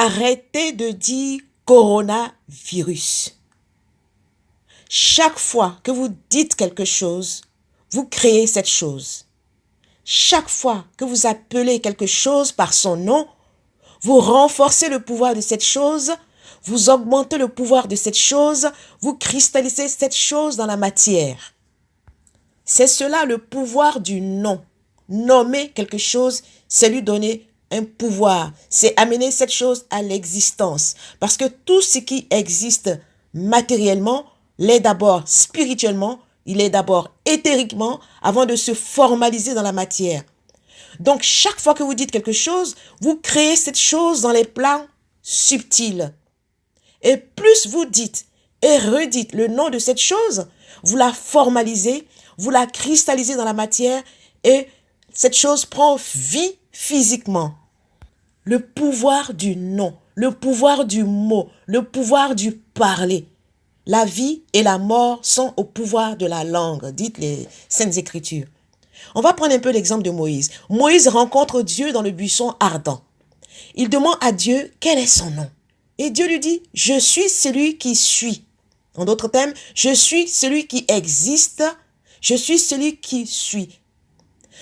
Arrêtez de dire coronavirus. Chaque fois que vous dites quelque chose, vous créez cette chose. Chaque fois que vous appelez quelque chose par son nom, vous renforcez le pouvoir de cette chose, vous augmentez le pouvoir de cette chose, vous cristallisez cette chose dans la matière. C'est cela le pouvoir du nom. Nommer quelque chose, c'est lui donner un pouvoir. C'est amener cette chose à l'existence. Parce que tout ce qui existe matériellement l'est d'abord spirituellement, il est d'abord éthériquement avant de se formaliser dans la matière. Donc, chaque fois que vous dites quelque chose, vous créez cette chose dans les plans subtils. Et plus vous dites et redites le nom de cette chose, vous la formalisez, vous la cristallisez dans la matière et cette chose prend vie physiquement. Le pouvoir du nom, le pouvoir du mot, le pouvoir du parler. La vie et la mort sont au pouvoir de la langue, dites les Saintes Écritures. On va prendre un peu l'exemple de Moïse. Moïse rencontre Dieu dans le buisson ardent. Il demande à Dieu quel est son nom. Et Dieu lui dit, je suis celui qui suis. En d'autres termes, je suis celui qui existe, je suis celui qui suis.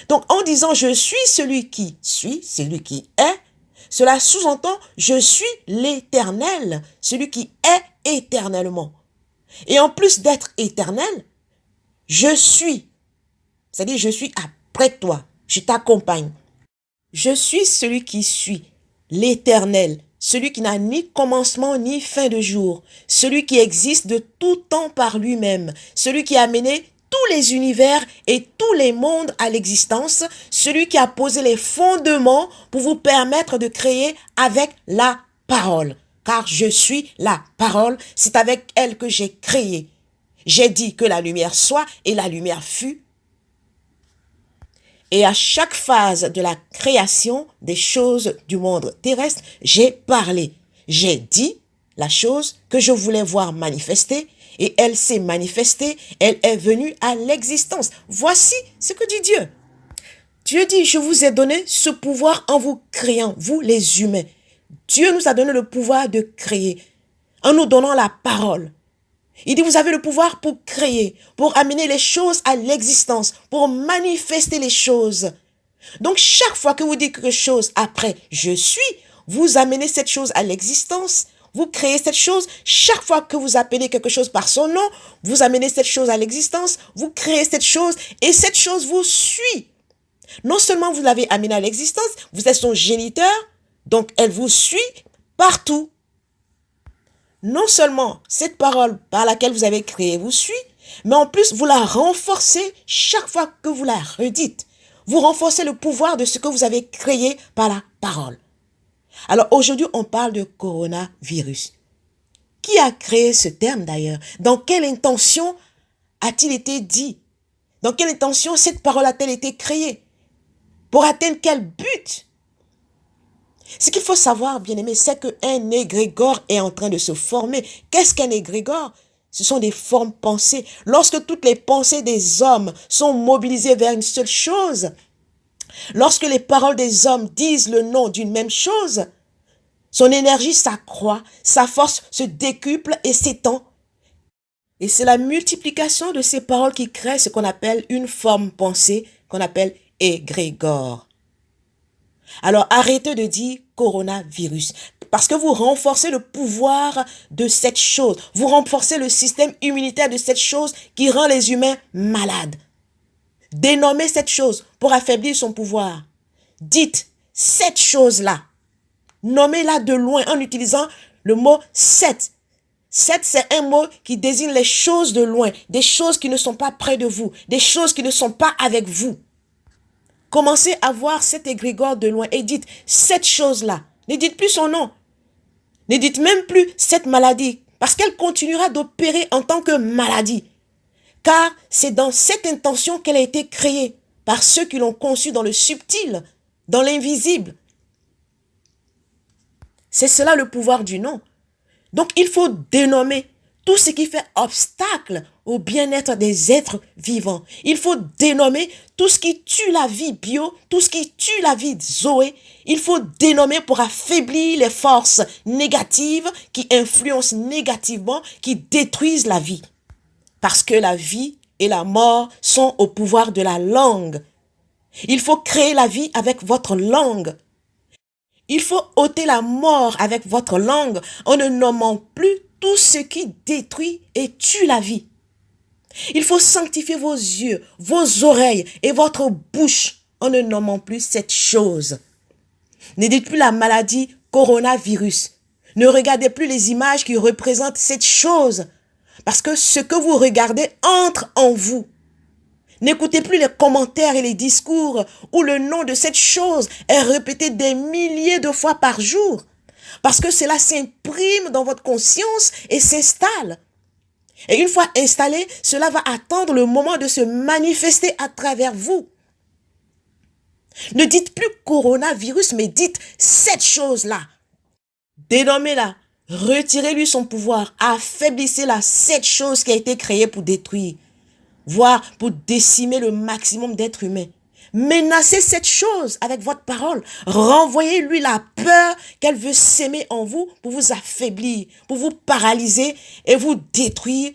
Donc en disant je suis celui qui suis, celui qui est, cela sous-entend je suis l'Éternel, celui qui est éternellement. Et en plus d'être éternel, je suis. C'est-à-dire, je suis après toi. Je t'accompagne. Je suis celui qui suis. L'Éternel. Celui qui n'a ni commencement ni fin de jour. Celui qui existe de tout temps par lui-même. Celui qui a amené tous les univers et tous les mondes à l'existence. Celui qui a posé les fondements pour vous permettre de créer avec la parole. Car je suis la parole, c'est avec elle que j'ai créé. J'ai dit que la lumière soit et la lumière fut. Et à chaque phase de la création des choses du monde terrestre, j'ai parlé. J'ai dit la chose que je voulais voir manifester et elle s'est manifestée, elle est venue à l'existence. Voici ce que dit Dieu. Dieu dit, je vous ai donné ce pouvoir en vous créant, vous les humains. Dieu nous a donné le pouvoir de créer en nous donnant la parole. Il dit, vous avez le pouvoir pour créer, pour amener les choses à l'existence, pour manifester les choses. Donc, chaque fois que vous dites quelque chose après « je suis », vous amenez cette chose à l'existence, vous créez cette chose. Chaque fois que vous appelez quelque chose par son nom, vous amenez cette chose à l'existence, vous créez cette chose et cette chose vous suit. Non seulement vous l'avez amenée à l'existence, vous êtes son géniteur, donc elle vous suit partout. Non seulement cette parole par laquelle vous avez créé vous suit, mais en plus vous la renforcez chaque fois que vous la redites. Vous renforcez le pouvoir de ce que vous avez créé par la parole. Alors aujourd'hui, on parle de coronavirus. Qui a créé ce terme d'ailleurs? Dans quelle intention a-t-il été dit? Dans quelle intention cette parole a-t-elle été créée? Pour atteindre quel but? Ce qu'il faut savoir, bien-aimé, c'est qu'un égrégore est en train de se former. Qu'est-ce qu'un égrégore? Ce sont des formes pensées. Lorsque toutes les pensées des hommes sont mobilisées vers une seule chose, lorsque les paroles des hommes disent le nom d'une même chose, son énergie s'accroît, sa force se décuple et s'étend. Et c'est la multiplication de ces paroles qui crée ce qu'on appelle une forme pensée, qu'on appelle égrégore. Alors arrêtez de dire coronavirus, parce que vous renforcez le pouvoir de cette chose, vous renforcez le système immunitaire de cette chose qui rend les humains malades. Dénommez cette chose pour affaiblir son pouvoir. Dites cette chose-là, nommez-la de loin en utilisant le mot cette. Cette, c'est un mot qui désigne les choses de loin, des choses qui ne sont pas près de vous, des choses qui ne sont pas avec vous. Commencez à voir cet égrégore de loin et dites cette chose-là. Ne dites plus son nom. Ne dites même plus cette maladie, parce qu'elle continuera d'opérer en tant que maladie. Car c'est dans cette intention qu'elle a été créée, par ceux qui l'ont conçue dans le subtil, dans l'invisible. C'est cela le pouvoir du nom. Donc il faut dénommer tout ce qui fait obstacle au bien-être des êtres vivants. Il faut dénommer tout ce qui tue la vie bio, tout ce qui tue la vie Zoé. Il faut dénommer pour affaiblir les forces négatives qui influencent négativement, qui détruisent la vie. Parce que la vie et la mort sont au pouvoir de la langue. Il faut créer la vie avec votre langue. Il faut ôter la mort avec votre langue en ne nommant plus tout ce qui détruit et tue la vie. Il faut sanctifier vos yeux, vos oreilles et votre bouche en ne nommant plus cette chose. Ne dites plus la maladie coronavirus. Ne regardez plus les images qui représentent cette chose. Parce que ce que vous regardez entre en vous. N'écoutez plus les commentaires et les discours où le nom de cette chose est répété des milliers de fois par jour. Parce que cela s'imprime dans votre conscience et s'installe. Et une fois installé, cela va attendre le moment de se manifester à travers vous. Ne dites plus coronavirus, mais dites cette chose-là. Dénommez-la. Retirez-lui son pouvoir. Affaiblissez-la. Cette chose qui a été créée pour détruire, voire pour décimer le maximum d'êtres humains. Menacez cette chose avec votre parole. Renvoyez-lui la peur qu'elle veut s'aimer en vous pour vous affaiblir, pour vous paralyser et vous détruire,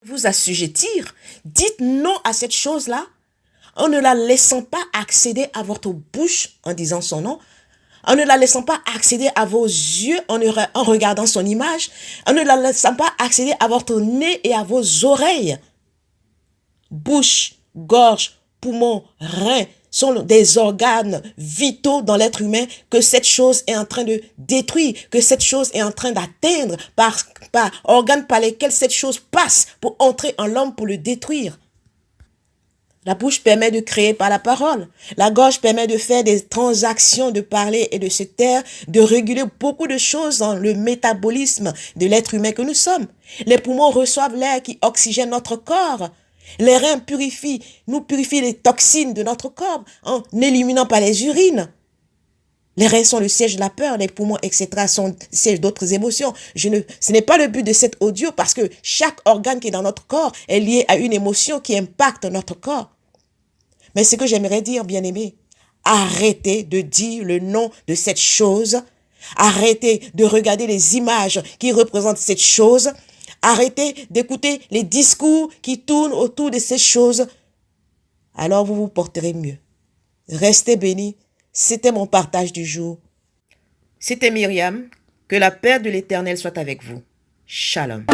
vous assujettir. Dites non à cette chose-là en ne la laissant pas accéder à votre bouche en disant son nom, en ne la laissant pas accéder à vos yeux en regardant son image, en ne la laissant pas accéder à votre nez et à vos oreilles. Bouche, gorge, poumons, reins sont des organes vitaux dans l'être humain que cette chose est en train de détruire, que cette chose est en train d'atteindre par organes par lesquels cette chose passe pour entrer en l'homme pour le détruire. La bouche permet de créer par la parole. La gorge permet de faire des transactions, de parler et de se taire, de réguler beaucoup de choses dans le métabolisme de l'être humain que nous sommes. Les poumons reçoivent l'air qui oxygène notre corps. Les reins nous purifient les toxines de notre corps en éliminant par les urines. Les reins sont le siège de la peur, les poumons, etc. sont le siège d'autres émotions. Ce n'est pas le but de cet audio parce que chaque organe qui est dans notre corps est lié à une émotion qui impacte notre corps. Mais ce que j'aimerais dire, bien-aimés, arrêtez de dire le nom de cette chose. Arrêtez de regarder les images qui représentent cette chose. Arrêtez d'écouter les discours qui tournent autour de ces choses. Alors vous vous porterez mieux. Restez bénis. C'était mon partage du jour. C'était Myriam. Que la paix de l'Éternel soit avec vous. Shalom.